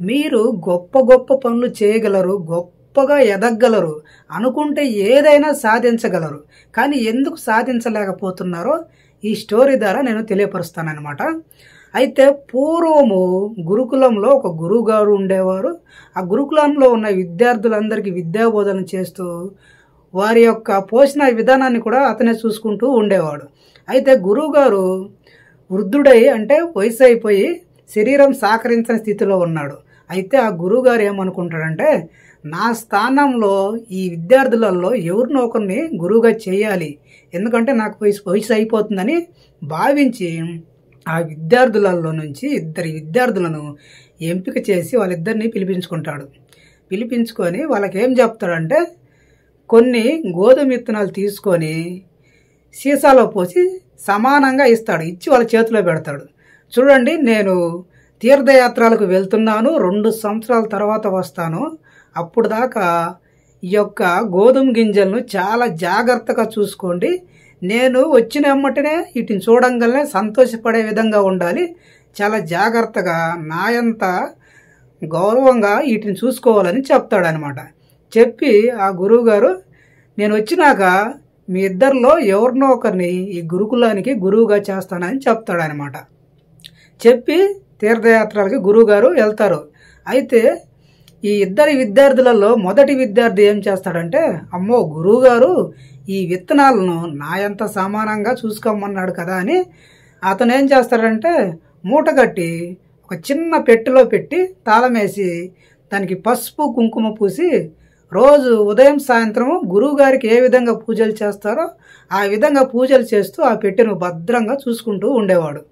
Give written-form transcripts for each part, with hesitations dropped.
మీరు గొప్ప గొప్ప పనులు చేయగలరు, గొప్పగా ఎదగగలరు, అనుకుంటే ఏదైనా సాధించగలరు. కానీ ఎందుకు సాధించలేకపోతున్నారో ఈ స్టోరీ ద్వారా నేను తెలియపరుస్తానన్నమాట. అయితే పూర్వము గురుకులంలో ఒక గురువుగారు ఉండేవారు. ఆ గురుకులంలో ఉన్న విద్యార్థులందరికీ విద్యాబోధన చేస్తూ వారి యొక్క పోషణ విధానాన్ని కూడా అతనే చూసుకుంటూ ఉండేవాడు. అయితే గురువుగారు వృద్ధుడై, అంటే వయసు అయిపోయి శరీరం సహకరించని స్థితిలో ఉన్నాడు. అయితే ఆ గురువుగారు ఏమనుకుంటాడంటే, నా స్థానంలో ఈ విద్యార్థులలో ఎవరినో ఒకరిని గురువుగా చేయాలి, ఎందుకంటే నాకు వయసు అయిపోతుందని భావించి ఆ విద్యార్థులలో నుంచి 2 విద్యార్థులను ఎంపిక చేసి వాళ్ళిద్దరిని పిలిపించుకుంటాడు. పిలిపించుకొని వాళ్ళకి ఏం చెప్తాడంటే, కొన్ని గోధుమ విత్తనాలు తీసుకొని సీసాలో పోసి సమానంగా ఇస్తాడు. ఇచ్చి వాళ్ళ చేతిలో పెడతాడు. చూడండి, నేను తీర్థయాత్రలకు వెళ్తున్నాను, 2 సంవత్సరాల తర్వాత వస్తాను. అప్పుడు దాకా ఈ యొక్క గోధుమ గింజలను చాలా జాగ్రత్తగా చూసుకోండి. నేను వచ్చిన వెంటనే వీటిని చూడంగానే సంతోషపడే విధంగా ఉండాలి. చాలా జాగ్రత్తగా నాయంత గౌరవంగా వీటిని చూసుకోవాలని చెప్తాడనమాట. చెప్పి ఆ గురువుగారు, నేను వచ్చినాక మీ ఇద్దరిలో ఎవరినో ఒకరిని ఈ గురుకులానికి గురువుగా చేస్తానని చెప్తాడనమాట. చెప్పి తీర్థయాత్రలకి గురువుగారు వెళ్తారు. అయితే ఈ 2 విద్యార్థులలో మొదటి విద్యార్థి ఏం చేస్తాడంటే, అమ్మో గురువుగారు ఈ విత్తనాలను నాయంత సమానంగా చూసుకోమన్నాడు కదా అని అతను ఏం చేస్తాడంటే, మూట కట్టి ఒక చిన్న పెట్టెలో పెట్టి తాళమేసి దానికి పసుపు కుంకుమ పూసి రోజు ఉదయం సాయంత్రం గురువుగారికి ఏ విధంగా పూజలు చేస్తారో ఆ విధంగా పూజలు చేస్తూ ఆ పెట్టెను భద్రంగా చూసుకుంటూ ఉండేవాడు.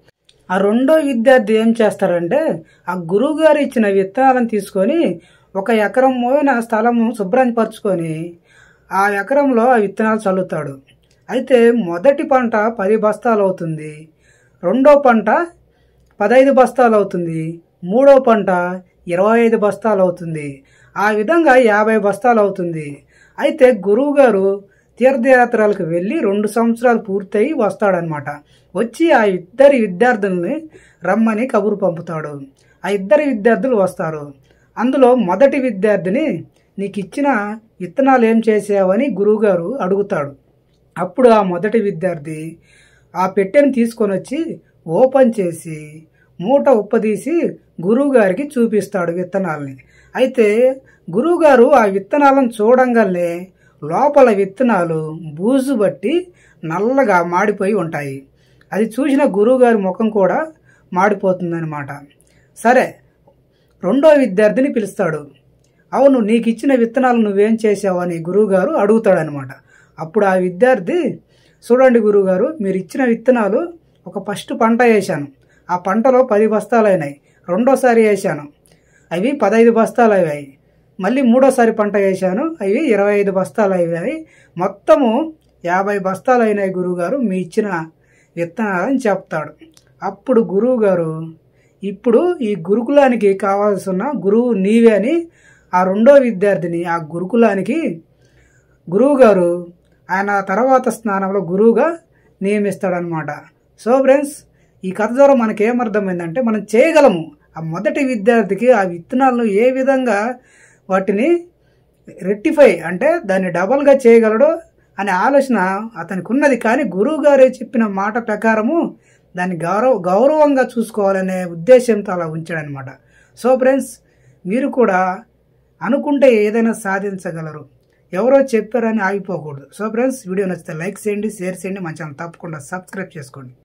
ఆ రెండో విద్యార్థి ఏం చేస్తారంటే, ఆ గురువుగారు ఇచ్చిన విత్తనాలను తీసుకొని 1 ఎకరం మోయిన స్థలము శుభ్రపరచుకొని ఆ ఎకరంలో ఆ విత్తనాలు చల్లుతాడు. అయితే మొదటి పంట 10 బస్తాలు అవుతుంది, రెండో పంట 15 బస్తాలు అవుతుంది, మూడో పంట 25 బస్తాలు అవుతుంది, ఆ విధంగా 50 బస్తాలు అవుతుంది. అయితే గురువుగారు తీర్థయాత్రలకు వెళ్ళి 2 సంవత్సరాలు పూర్తయి వస్తాడనమాట. వచ్చి ఆ 2 విద్యార్థుల్ని రమ్మని కబురు పంపుతాడు. ఆ 2 విద్యార్థులు వస్తారు. అందులో మొదటి విద్యార్థిని, నీకు ఇచ్చిన విత్తనాలు ఏం చేసావని గురువుగారు అడుగుతాడు. అప్పుడు ఆ మొదటి విద్యార్థి ఆ పెట్టెను తీసుకొని వచ్చి ఓపెన్ చేసి మూట ఉప్పదీసి గురువుగారికి చూపిస్తాడు విత్తనాలని. అయితే గురువుగారు ఆ విత్తనాలను చూడంగానే లోపల విత్తనాలు బూజు బట్టి నల్లగా మాడిపోయి ఉంటాయి. అది చూసిన గురువుగారి ముఖం కూడా మాడిపోతుందన్నమాట. సరే, రెండో విద్యార్థిని పిలుస్తాడు. అవును, నీకు ఇచ్చిన విత్తనాలు నువ్వేం చేసావని గురువుగారు అడుగుతాడనమాట. అప్పుడు ఆ విద్యార్థి, చూడండి గురువుగారు, మీరు ఇచ్చిన విత్తనాలు ఒక ఫస్ట్ పంట వేశాను, ఆ పంటలో 10 బస్తాలు అయినాయి. రెండోసారి వేశాను, అవి 15 బస్తాలు అయ్యాయి. మళ్ళీ మూడోసారి పంట వేశాను, అవి 25 బస్తాలు అయ్యాయి. మొత్తము 50 బస్తాలు అయినాయి గురువుగారు మీ ఇచ్చిన విత్తనాలని చెప్తాడు. అప్పుడు గురువుగారు, ఇప్పుడు ఈ గురుకులానికి కావాల్సిన గురువు నీవే అని ఆ రెండో విద్యార్థిని ఆ గురుకులానికి గురువుగారు ఆయన తర్వాత స్థానంలో గురువుగా నియమిస్తాడనమాట. సో ఫ్రెండ్స్, ఈ కథ ద్వారా మనకేమర్థమైందంటే, మనం చేయగలము. ఆ మొదటి విద్యార్థికి ఆ విత్తనాలను ఏ విధంగా వాటిని రెక్టిఫై, అంటే దాన్ని డబల్గా చేయగలడో అనే ఆలోచన అతనికి ఉన్నది. కానీ గురువు గారే చెప్పిన మాట ప్రకారము దాన్ని గౌరవంగా చూసుకోవాలనే ఉద్దేశంతో అలా ఉంచాడనమాట. సో ఫ్రెండ్స్, మీరు కూడా అనుకుంటే ఏదైనా సాధించగలరు, ఎవరో చెప్పారని ఆగిపోకూడదు. సో ఫ్రెండ్స్, వీడియో నచ్చితే లైక్ చేయండి, షేర్ చేయండి, మన ఛానల్ తప్పకుండా సబ్స్క్రైబ్ చేసుకోండి.